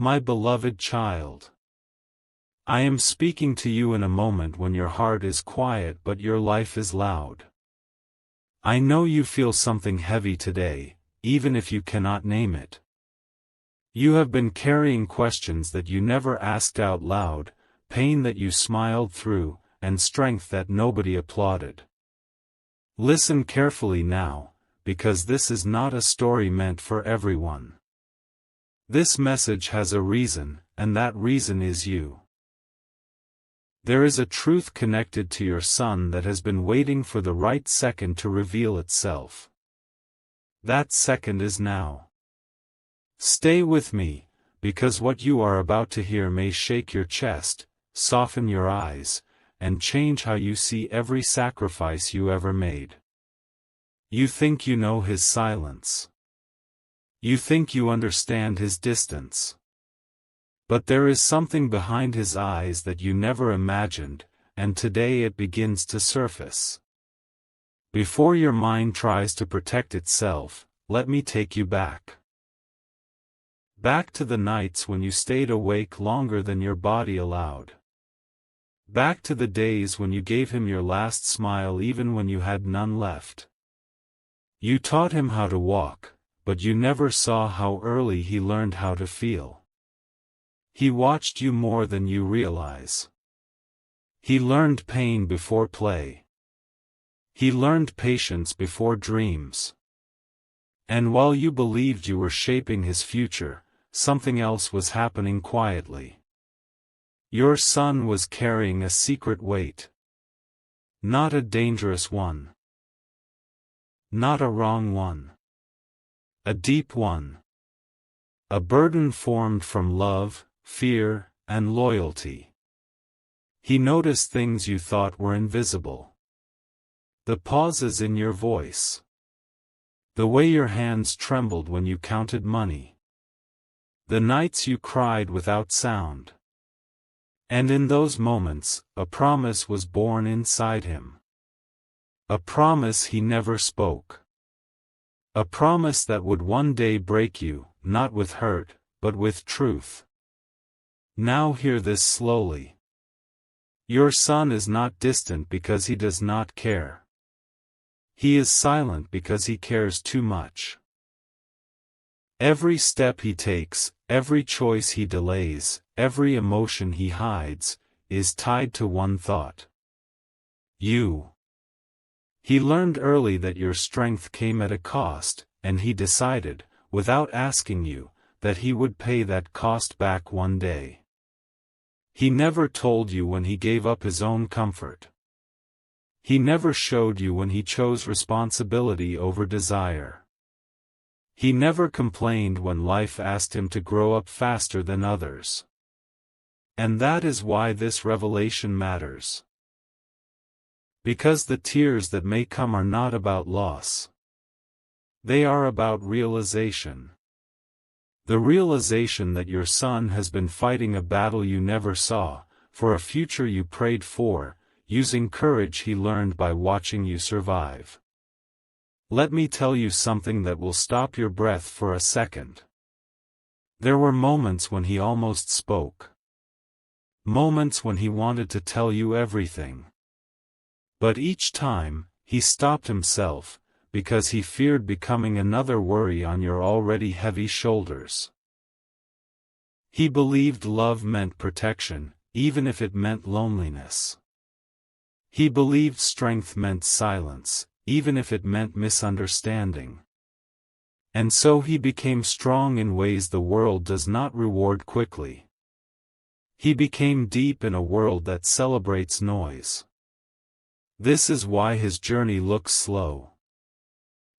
My beloved child. I am speaking to you in a moment when your heart is quiet but your life is loud. I know you feel something heavy today, even if you cannot name it. You have been carrying questions that you never asked out loud, pain that you smiled through, and strength that nobody applauded. Listen carefully now, because this is not a story meant for everyone. This message has a reason, and that reason is you. There is a truth connected to your son that has been waiting for the right second to reveal itself. That second is now. Stay with me, because what you are about to hear may shake your chest, soften your eyes, and change how you see every sacrifice you ever made. You think you know his silence. You think you understand his distance. But there is something behind his eyes that you never imagined, and today it begins to surface. Before your mind tries to protect itself, let me take you back. Back to the nights when you stayed awake longer than your body allowed. Back to the days when you gave him your last smile even when you had none left. You taught him how to walk, but you never saw how early he learned how to feel. He watched you more than you realize. He learned pain before play. He learned patience before dreams. And while you believed you were shaping his future, something else was happening quietly. Your son was carrying a secret weight. Not a dangerous one. Not a wrong one. A deep one. A burden formed from love, fear, and loyalty. He noticed things you thought were invisible. The pauses in your voice. The way your hands trembled when you counted money. The nights you cried without sound. And in those moments, a promise was born inside him. A promise he never spoke. A promise that would one day break you, not with hurt, but with truth. Now hear this slowly. Your son is not distant because he does not care. He is silent because he cares too much. Every step he takes, every choice he delays, every emotion he hides, is tied to one thought. You. He learned early that your strength came at a cost, and he decided, without asking you, that he would pay that cost back one day. He never told you when he gave up his own comfort. He never showed you when he chose responsibility over desire. He never complained when life asked him to grow up faster than others. And that is why this revelation matters. Because the tears that may come are not about loss. They are about realization. The realization that your son has been fighting a battle you never saw, for a future you prayed for, using courage he learned by watching you survive. Let me tell you something that will stop your breath for a second. There were moments when he almost spoke. Moments when he wanted to tell you everything. But each time, he stopped himself, because he feared becoming another worry on your already heavy shoulders. He believed love meant protection, even if it meant loneliness. He believed strength meant silence, even if it meant misunderstanding. And so he became strong in ways the world does not reward quickly. He became deep in a world that celebrates noise. This is why his journey looks slow.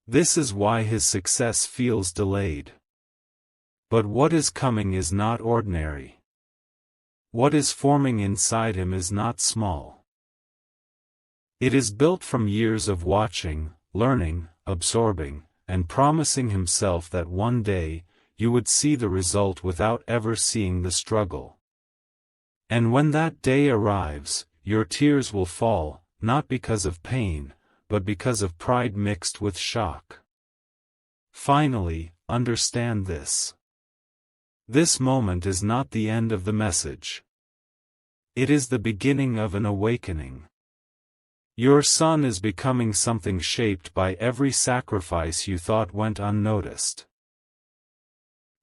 This is why his success feels delayed. But what is coming is not ordinary. What is forming inside him is not small. It is built from years of watching, learning, absorbing, and promising himself that one day, you would see the result without ever seeing the struggle. And when that day arrives, your tears will fall, not because of pain, but because of pride mixed with shock. Finally, understand this. This moment is not the end of the message. It is the beginning of an awakening. Your son is becoming something shaped by every sacrifice you thought went unnoticed.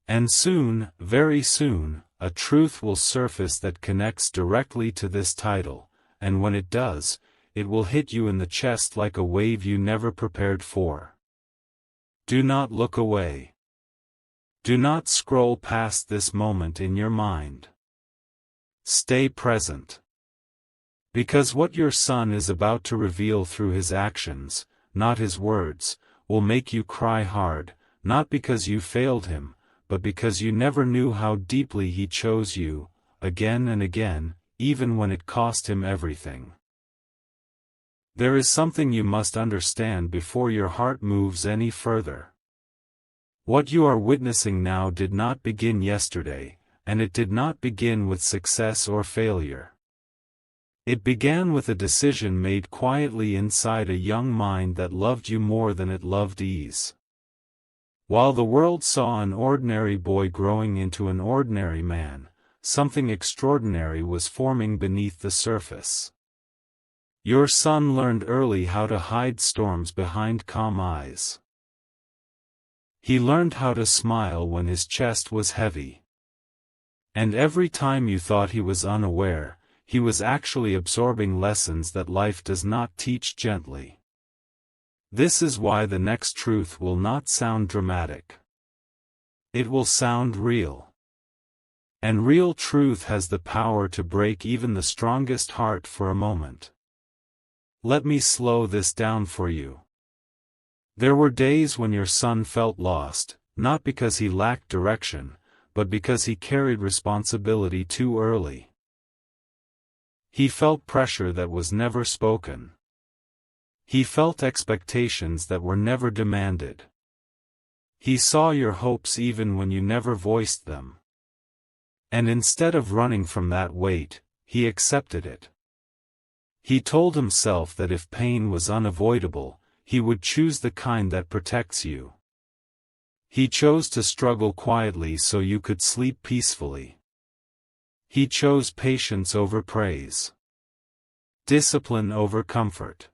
And soon, very soon, a truth will surface that connects directly to this title, and when it does, it will hit you in the chest like a wave you never prepared for. Do not look away. Do not scroll past this moment in your mind. Stay present. Because what your son is about to reveal through his actions, not his words, will make you cry hard, not because you failed him, but because you never knew how deeply he chose you, again and again, even when it cost him everything. There is something you must understand before your heart moves any further. What you are witnessing now did not begin yesterday, and it did not begin with success or failure. It began with a decision made quietly inside a young mind that loved you more than it loved ease. While the world saw an ordinary boy growing into an ordinary man, something extraordinary was forming beneath the surface. Your son learned early how to hide storms behind calm eyes. He learned how to smile when his chest was heavy. And every time you thought he was unaware, he was actually absorbing lessons that life does not teach gently. This is why the next truth will not sound dramatic. It will sound real. And real truth has the power to break even the strongest heart for a moment. Let me slow this down for you. There were days when your son felt lost, not because he lacked direction, but because he carried responsibility too early. He felt pressure that was never spoken. He felt expectations that were never demanded. He saw your hopes even when you never voiced them. And instead of running from that weight, he accepted it. He told himself that if pain was unavoidable, he would choose the kind that protects you. He chose to struggle quietly so you could sleep peacefully. He chose patience over praise. Discipline over comfort.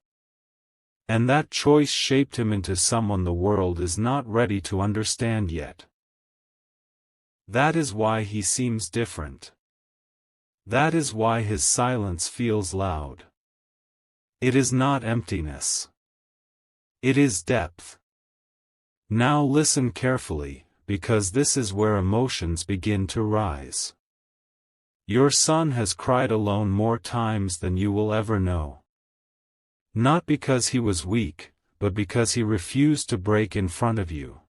And that choice shaped him into someone the world is not ready to understand yet. That is why he seems different. That is why his silence feels loud. It is not emptiness. It is depth. Now listen carefully, because this is where emotions begin to rise. Your son has cried alone more times than you will ever know. Not because he was weak, but because he refused to break in front of you.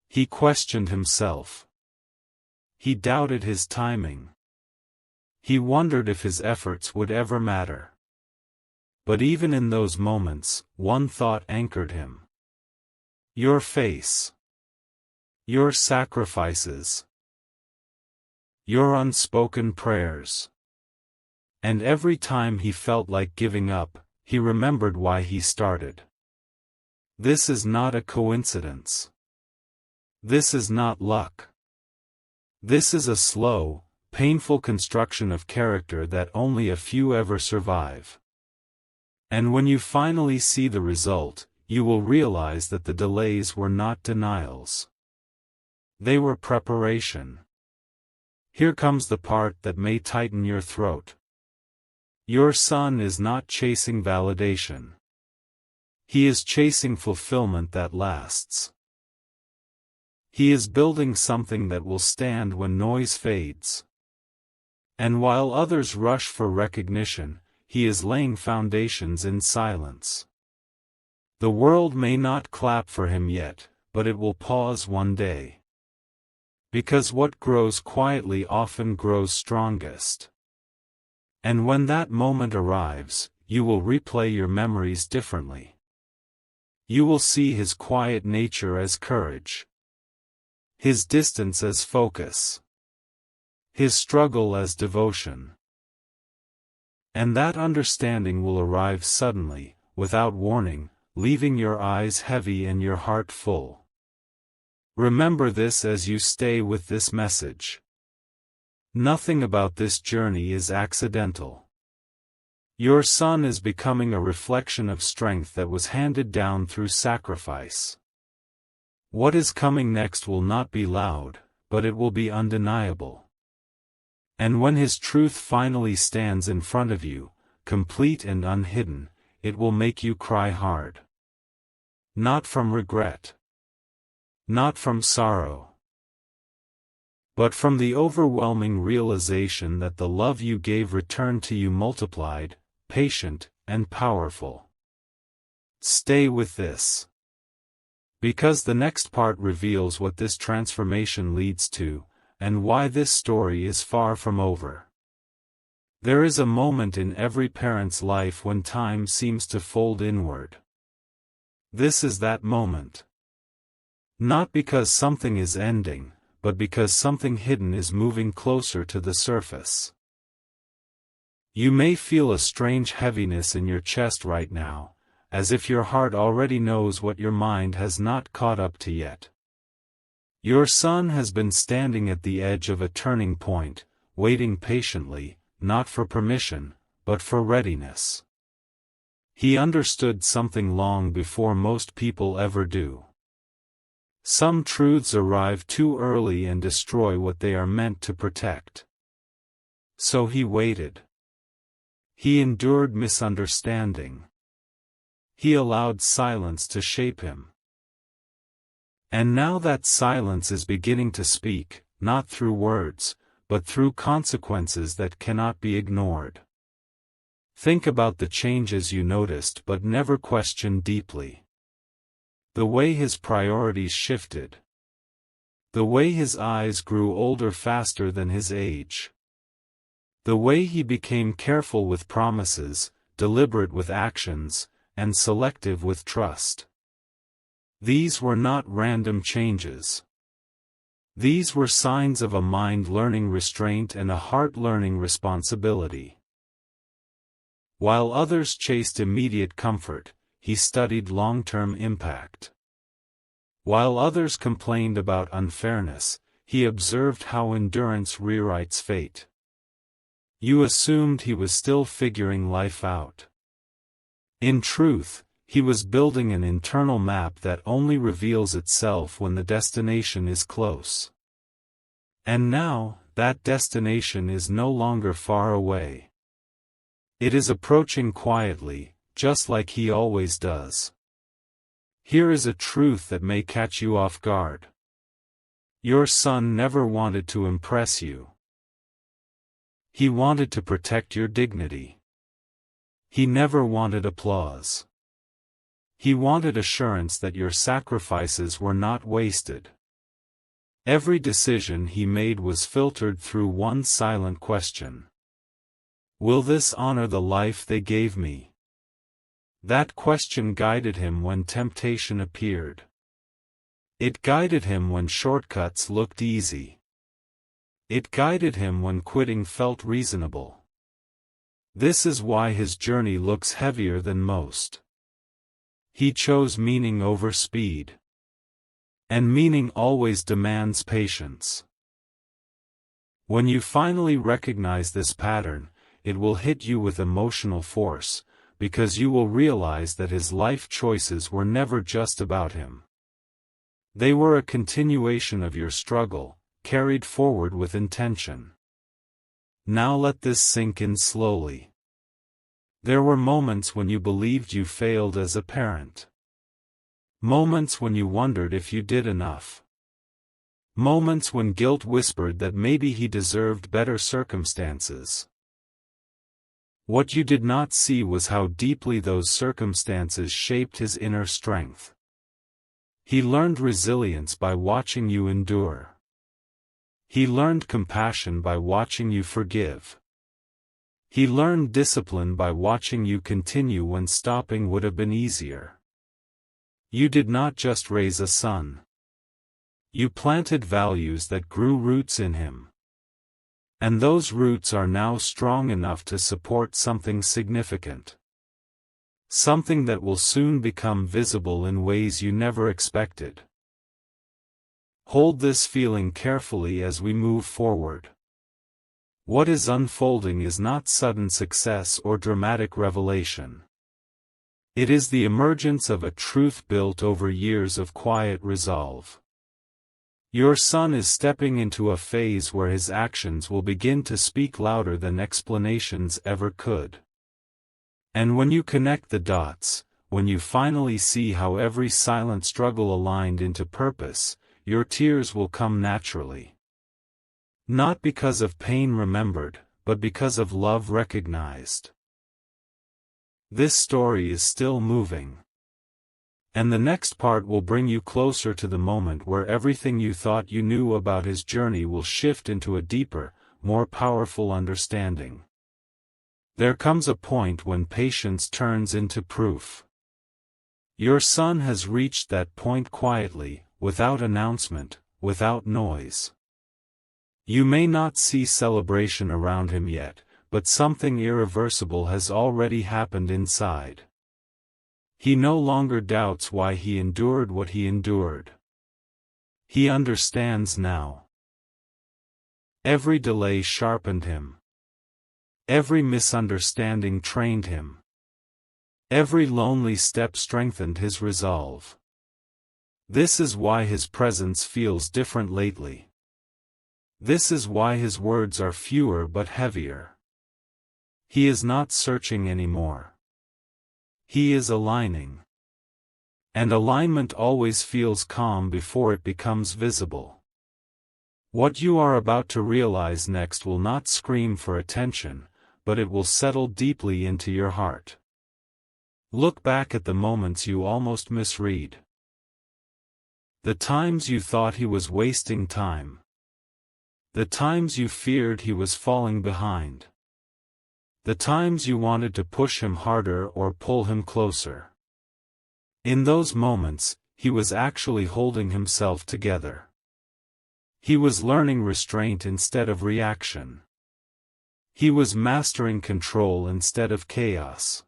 He questioned himself. He doubted his timing. He wondered if his efforts would ever matter. But even in those moments, one thought anchored him. Your face. Your sacrifices. Your unspoken prayers. And every time he felt like giving up, he remembered why he started. This is not a coincidence. This is not luck. This is a slow, painful construction of character that only a few ever survive. And when you finally see the result, you will realize that the delays were not denials. They were preparation. Here comes the part that may tighten your throat. Your son is not chasing validation. He is chasing fulfillment that lasts. He is building something that will stand when noise fades. And while others rush for recognition, he is laying foundations in silence. The world may not clap for him yet, but it will pause one day. Because what grows quietly often grows strongest. And when that moment arrives, you will replay your memories differently. You will see his quiet nature as courage. His distance as focus. His struggle as devotion. And that understanding will arrive suddenly, without warning, leaving your eyes heavy and your heart full. Remember this as you stay with this message. Nothing about this journey is accidental. Your son is becoming a reflection of strength that was handed down through sacrifice. What is coming next will not be loud, but it will be undeniable. And when his truth finally stands in front of you, complete and unhidden, it will make you cry hard. Not from regret. Not from sorrow. But from the overwhelming realization that the love you gave returned to you multiplied, patient, and powerful. Stay with this. Because the next part reveals what this transformation leads to, and why this story is far from over. There is a moment in every parent's life when time seems to fold inward. This is that moment. Not because something is ending, but because something hidden is moving closer to the surface. You may feel a strange heaviness in your chest right now, as if your heart already knows what your mind has not caught up to yet. Your son has been standing at the edge of a turning point, waiting patiently, not for permission, but for readiness. He understood something long before most people ever do. Some truths arrive too early and destroy what they are meant to protect. So he waited. He endured misunderstanding. He allowed silence to shape him. And now that silence is beginning to speak, not through words, but through consequences that cannot be ignored. Think about the changes you noticed but never questioned deeply. The way his priorities shifted. The way his eyes grew older faster than his age. The way he became careful with promises, deliberate with actions, and selective with trust. These were not random changes. These were signs of a mind learning restraint and a heart learning responsibility. While others chased immediate comfort, he studied long-term impact. While others complained about unfairness, he observed how endurance rewrites fate. You assumed he was still figuring life out. In truth, he was building an internal map that only reveals itself when the destination is close. And now, that destination is no longer far away. It is approaching quietly, just like he always does. Here is a truth that may catch you off guard. Your son never wanted to impress you. He wanted to protect your dignity. He never wanted applause. He wanted assurance that your sacrifices were not wasted. Every decision he made was filtered through one silent question. Will this honor the life they gave me? That question guided him when temptation appeared. It guided him when shortcuts looked easy. It guided him when quitting felt reasonable. This is why his journey looks heavier than most. He chose meaning over speed. And meaning always demands patience. When you finally recognize this pattern, it will hit you with emotional force, because you will realize that his life choices were never just about him. They were a continuation of your struggle, carried forward with intention. Now let this sink in slowly. There were moments when you believed you failed as a parent. Moments when you wondered if you did enough. Moments when guilt whispered that maybe he deserved better circumstances. What you did not see was how deeply those circumstances shaped his inner strength. He learned resilience by watching you endure. He learned compassion by watching you forgive. He learned discipline by watching you continue when stopping would have been easier. You did not just raise a son. You planted values that grew roots in him. And those roots are now strong enough to support something significant. Something that will soon become visible in ways you never expected. Hold this feeling carefully as we move forward. What is unfolding is not sudden success or dramatic revelation. It is the emergence of a truth built over years of quiet resolve. Your son is stepping into a phase where his actions will begin to speak louder than explanations ever could. And when you connect the dots, when you finally see how every silent struggle aligned into purpose, your tears will come naturally. Not because of pain remembered, but because of love recognized. This story is still moving. And the next part will bring you closer to the moment where everything you thought you knew about his journey will shift into a deeper, more powerful understanding. There comes a point when patience turns into proof. Your son has reached that point quietly, without announcement, without noise. You may not see celebration around him yet, but something irreversible has already happened inside. He no longer doubts why he endured what he endured. He understands now. Every delay sharpened him. Every misunderstanding trained him. Every lonely step strengthened his resolve. This is why his presence feels different lately. This is why his words are fewer but heavier. He is not searching anymore. He is aligning. And alignment always feels calm before it becomes visible. What you are about to realize next will not scream for attention, but it will settle deeply into your heart. Look back at the moments you almost misread. The times you thought he was wasting time. The times you feared he was falling behind. The times you wanted to push him harder or pull him closer. In those moments, he was actually holding himself together. He was learning restraint instead of reaction. He was mastering control instead of chaos.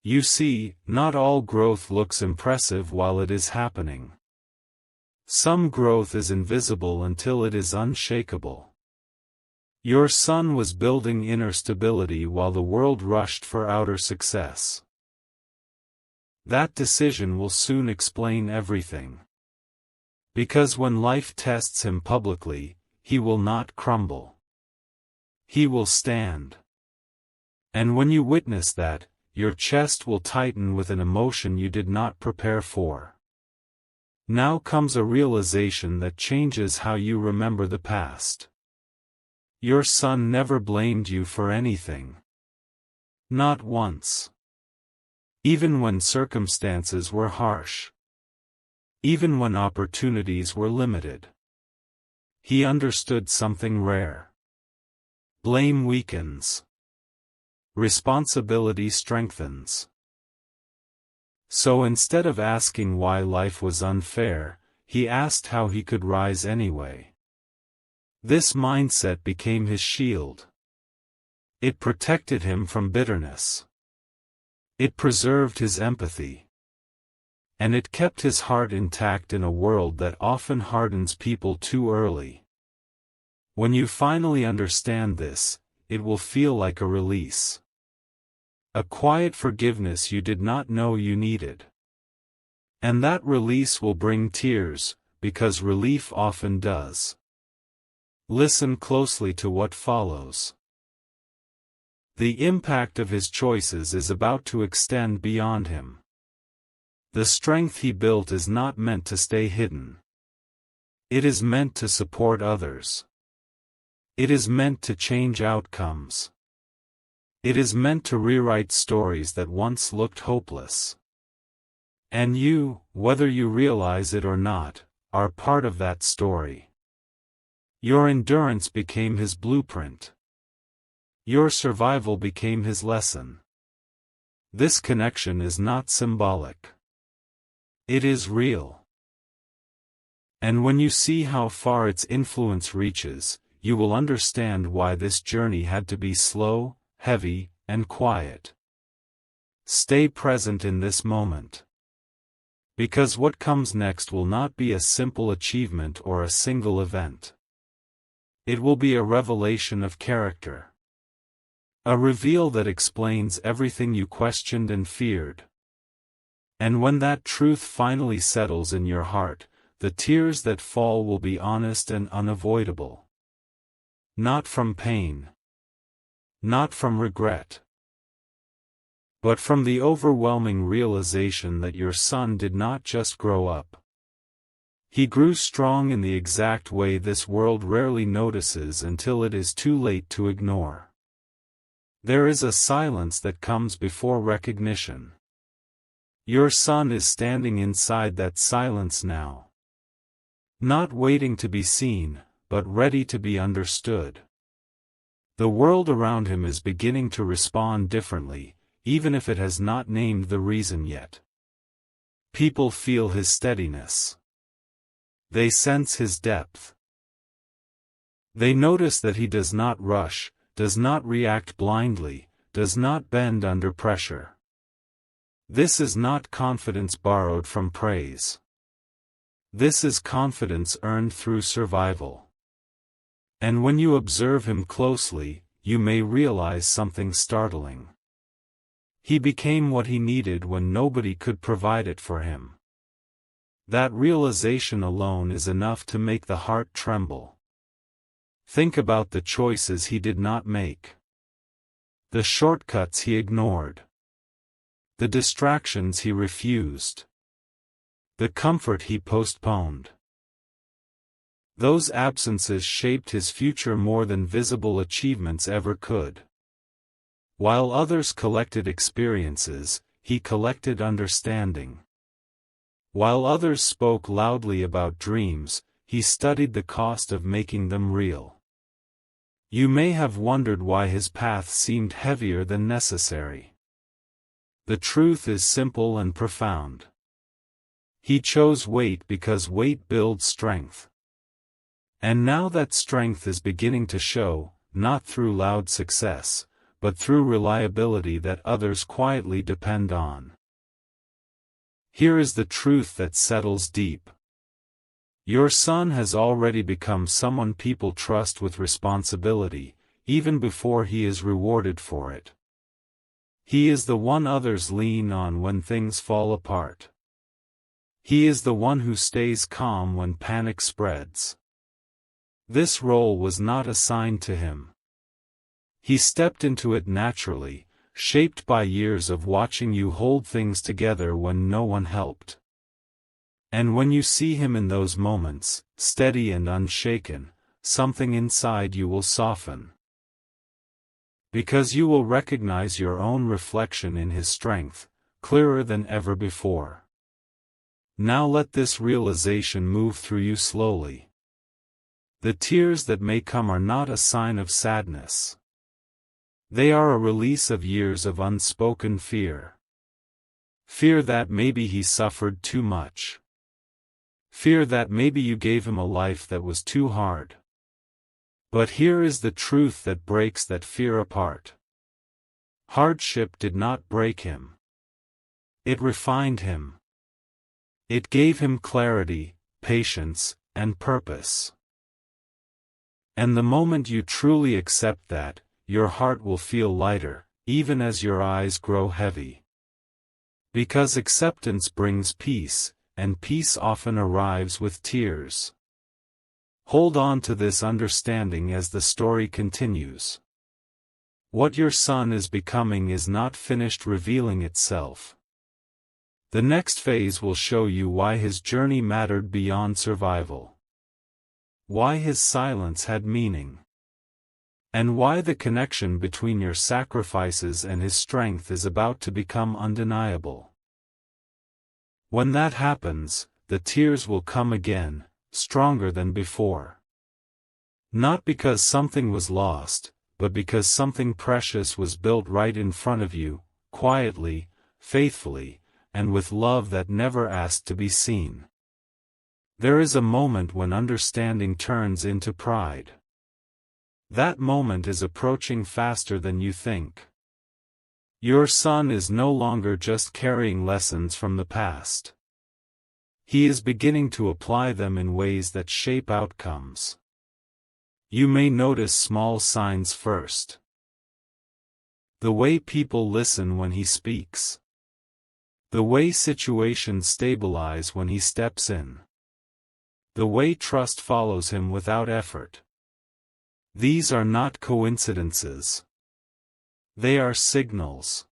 You see, not all growth looks impressive while it is happening. Some growth is invisible until it is unshakable. Your son was building inner stability while the world rushed for outer success. That decision will soon explain everything. Because when life tests him publicly, he will not crumble. He will stand. And when you witness that, your chest will tighten with an emotion you did not prepare for. Now comes a realization that changes how you remember the past. Your son never blamed you for anything. Not once. Even when circumstances were harsh. Even when opportunities were limited. He understood something rare. Blame weakens. Responsibility strengthens. So instead of asking why life was unfair, he asked how he could rise anyway. This mindset became his shield. It protected him from bitterness. It preserved his empathy. And it kept his heart intact in a world that often hardens people too early. When you finally understand this, it will feel like a release. A quiet forgiveness you did not know you needed. And that release will bring tears, because relief often does. Listen closely to what follows. The impact of his choices is about to extend beyond him. The strength he built is not meant to stay hidden. It is meant to support others. It is meant to change outcomes. It is meant to rewrite stories that once looked hopeless. And you, whether you realize it or not, are part of that story. Your endurance became his blueprint. Your survival became his lesson. This connection is not symbolic. It is real. And when you see how far its influence reaches, you will understand why this journey had to be slow, heavy, and quiet. Stay present in this moment. Because what comes next will not be a simple achievement or a single event. It will be a revelation of character. A reveal that explains everything you questioned and feared. And when that truth finally settles in your heart, the tears that fall will be honest and unavoidable. Not from pain. Not from regret. But from the overwhelming realization that your son did not just grow up. He grew strong in the exact way this world rarely notices until it is too late to ignore. There is a silence that comes before recognition. Your son is standing inside that silence now. Not waiting to be seen, but ready to be understood. The world around him is beginning to respond differently, even if it has not named the reason yet. People feel his steadiness. They sense his depth. They notice that he does not rush, does not react blindly, does not bend under pressure. This is not confidence borrowed from praise. This is confidence earned through survival. And when you observe him closely, you may realize something startling. He became what he needed when nobody could provide it for him. That realization alone is enough to make the heart tremble. Think about the choices he did not make. The shortcuts he ignored. The distractions he refused. The comfort he postponed. Those absences shaped his future more than visible achievements ever could. While others collected experiences, he collected understanding. While others spoke loudly about dreams, he studied the cost of making them real. You may have wondered why his path seemed heavier than necessary. The truth is simple and profound. He chose weight because weight builds strength. And now that strength is beginning to show, not through loud success, but through reliability that others quietly depend on. Here is the truth that settles deep. Your son has already become someone people trust with responsibility, even before he is rewarded for it. He is the one others lean on when things fall apart. He is the one who stays calm when panic spreads. This role was not assigned to him. He stepped into it naturally, shaped by years of watching you hold things together when no one helped. And when you see him in those moments, steady and unshaken, something inside you will soften. Because you will recognize your own reflection in his strength, clearer than ever before. Now let this realization move through you slowly. The tears that may come are not a sign of sadness. They are a release of years of unspoken fear. Fear that maybe he suffered too much. Fear that maybe you gave him a life that was too hard. But here is the truth that breaks that fear apart. Hardship did not break him. It refined him. It gave him clarity, patience, and purpose. And the moment you truly accept that, your heart will feel lighter, even as your eyes grow heavy. Because acceptance brings peace, and peace often arrives with tears. Hold on to this understanding as the story continues. What your son is becoming is not finished revealing itself. The next phase will show you why his journey mattered beyond survival. Why his silence had meaning. And why the connection between your sacrifices and his strength is about to become undeniable. When that happens, the tears will come again, stronger than before. Not because something was lost, but because something precious was built right in front of you, quietly, faithfully, and with love that never asked to be seen. There is a moment when understanding turns into pride. That moment is approaching faster than you think. Your son is no longer just carrying lessons from the past. He is beginning to apply them in ways that shape outcomes. You may notice small signs first. The way people listen when he speaks. The way situations stabilize when he steps in. The way trust follows him without effort. These are not coincidences. They are signals.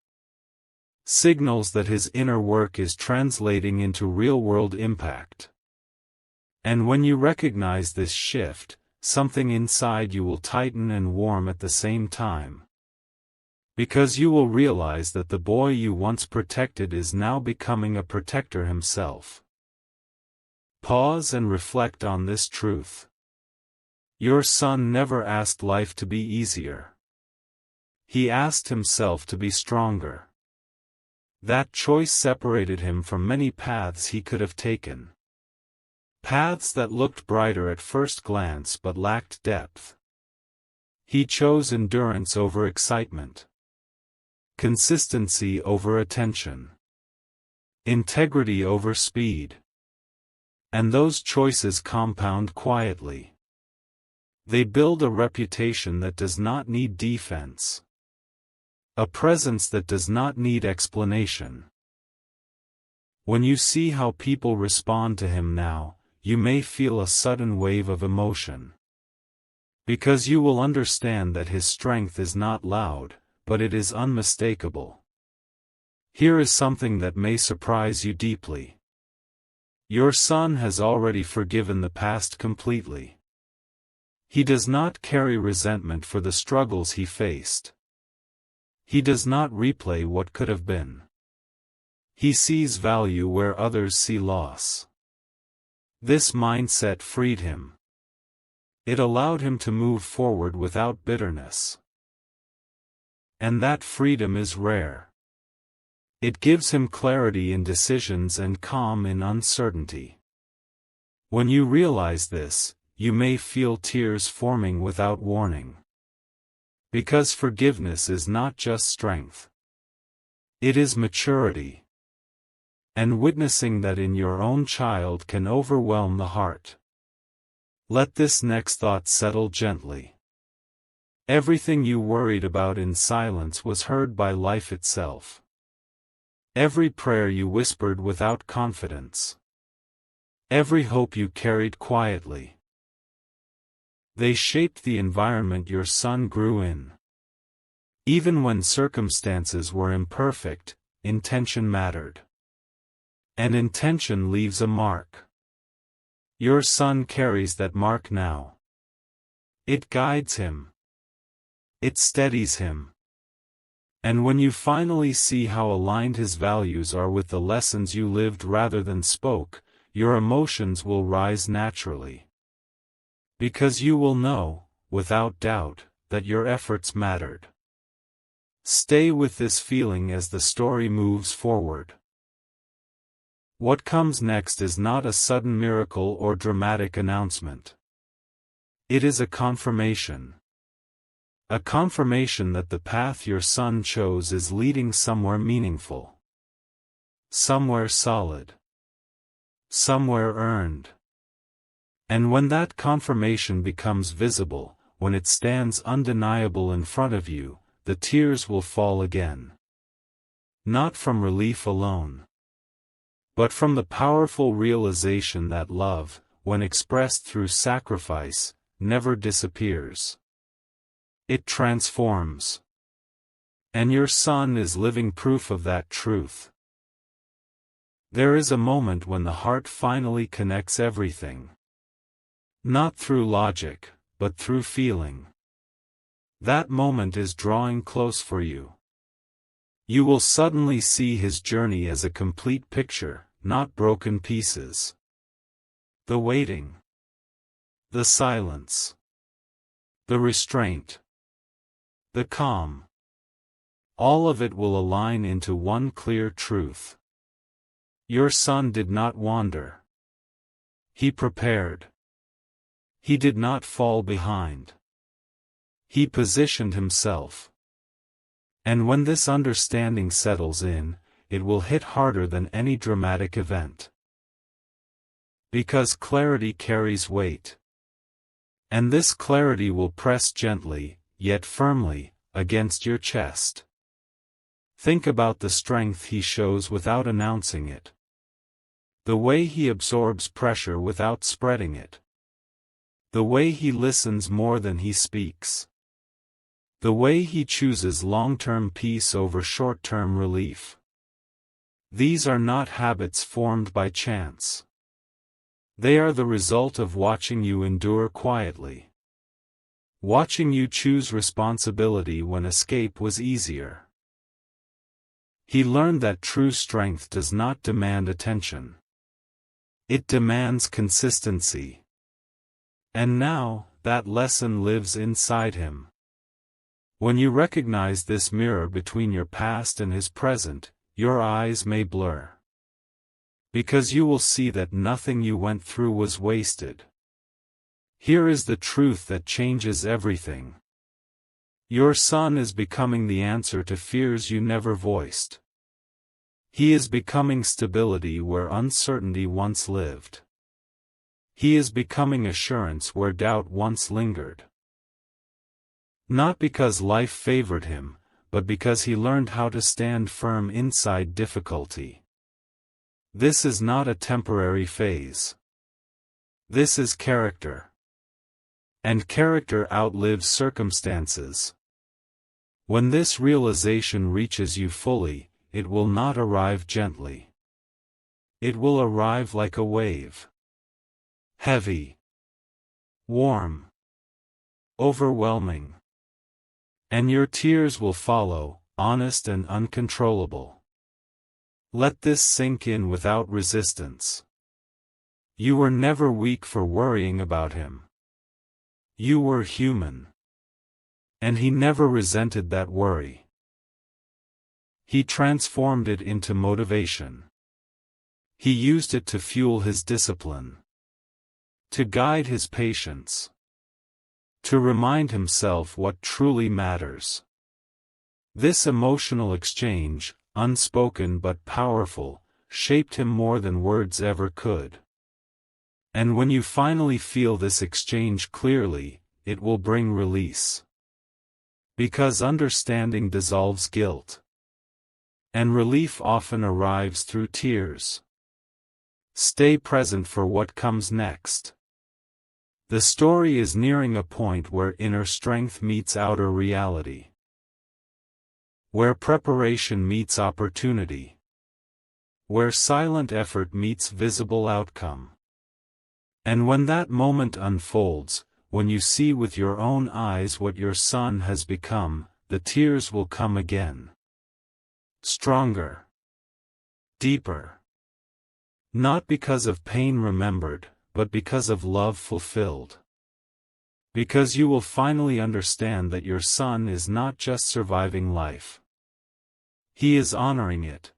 Signals that his inner work is translating into real-world impact. And when you recognize this shift, something inside you will tighten and warm at the same time. Because you will realize that the boy you once protected is now becoming a protector himself. Pause and reflect on this truth. Your son never asked life to be easier. He asked himself to be stronger. That choice separated him from many paths he could have taken. Paths that looked brighter at first glance but lacked depth. He chose endurance over excitement. Consistency over attention. Integrity over speed. And those choices compound quietly. They build a reputation that does not need defense. A presence that does not need explanation. When you see how people respond to him now, you may feel a sudden wave of emotion. Because you will understand that his strength is not loud, but it is unmistakable. Here is something that may surprise you deeply. Your son has already forgiven the past completely. He does not carry resentment for the struggles he faced. He does not replay what could have been. He sees value where others see loss. This mindset freed him. It allowed him to move forward without bitterness. And that freedom is rare. It gives him clarity in decisions and calm in uncertainty. When you realize this, you may feel tears forming without warning. Because forgiveness is not just strength. It is maturity. And witnessing that in your own child can overwhelm the heart. Let this next thought settle gently. Everything you worried about in silence was heard by life itself. Every prayer you whispered without confidence. Every hope you carried quietly. They shaped the environment your son grew in. Even when circumstances were imperfect, intention mattered. And intention leaves a mark. Your son carries that mark now. It guides him. It steadies him. And when you finally see how aligned his values are with the lessons you lived rather than spoke, your emotions will rise naturally. Because you will know, without doubt, that your efforts mattered. Stay with this feeling as the story moves forward. What comes next is not a sudden miracle or dramatic announcement. It is a confirmation. A confirmation that the path your son chose is leading somewhere meaningful. Somewhere solid. Somewhere earned. And when that confirmation becomes visible, when it stands undeniable in front of you, the tears will fall again. Not from relief alone, but from the powerful realization that love, when expressed through sacrifice, never disappears. It transforms. And your son is living proof of that truth. There is a moment when the heart finally connects everything. Not through logic, but through feeling. That moment is drawing close for you. You will suddenly see his journey as a complete picture, not broken pieces. The waiting. The silence. The restraint. The calm. All of it will align into one clear truth. Your son did not wander. He prepared. He did not fall behind. He positioned himself. And when this understanding settles in, it will hit harder than any dramatic event. Because clarity carries weight. And this clarity will press gently, yet firmly, against your chest. Think about the strength he shows without announcing it. The way he absorbs pressure without spreading it. The way he listens more than he speaks. The way he chooses long-term peace over short-term relief. These are not habits formed by chance. They are the result of watching you endure quietly. Watching you choose responsibility when escape was easier. He learned that true strength does not demand attention. It demands consistency. And now, that lesson lives inside him. When you recognize this mirror between your past and his present, your eyes may blur. Because you will see that nothing you went through was wasted. Here is the truth that changes everything. Your son is becoming the answer to fears you never voiced. He is becoming stability where uncertainty once lived. He is becoming assurance where doubt once lingered. Not because life favored him, but because he learned how to stand firm inside difficulty. This is not a temporary phase. This is character. And character outlives circumstances. When this realization reaches you fully, it will not arrive gently. It will arrive like a wave. Heavy. Warm. Overwhelming. And your tears will follow, honest and uncontrollable. Let this sink in without resistance. You were never weak for worrying about him. You were human. And he never resented that worry. He transformed it into motivation. He used it to fuel his discipline. To guide his patience. To remind himself what truly matters. This emotional exchange, unspoken but powerful, shaped him more than words ever could. And when you finally feel this exchange clearly, it will bring release. Because understanding dissolves guilt. And relief often arrives through tears. Stay present for what comes next. The story is nearing a point where inner strength meets outer reality. Where preparation meets opportunity. Where silent effort meets visible outcome. And when that moment unfolds, when you see with your own eyes what your son has become, the tears will come again. Stronger. Deeper. Not because of pain remembered, but because of love fulfilled. Because you will finally understand that your son is not just surviving life. He is honoring it.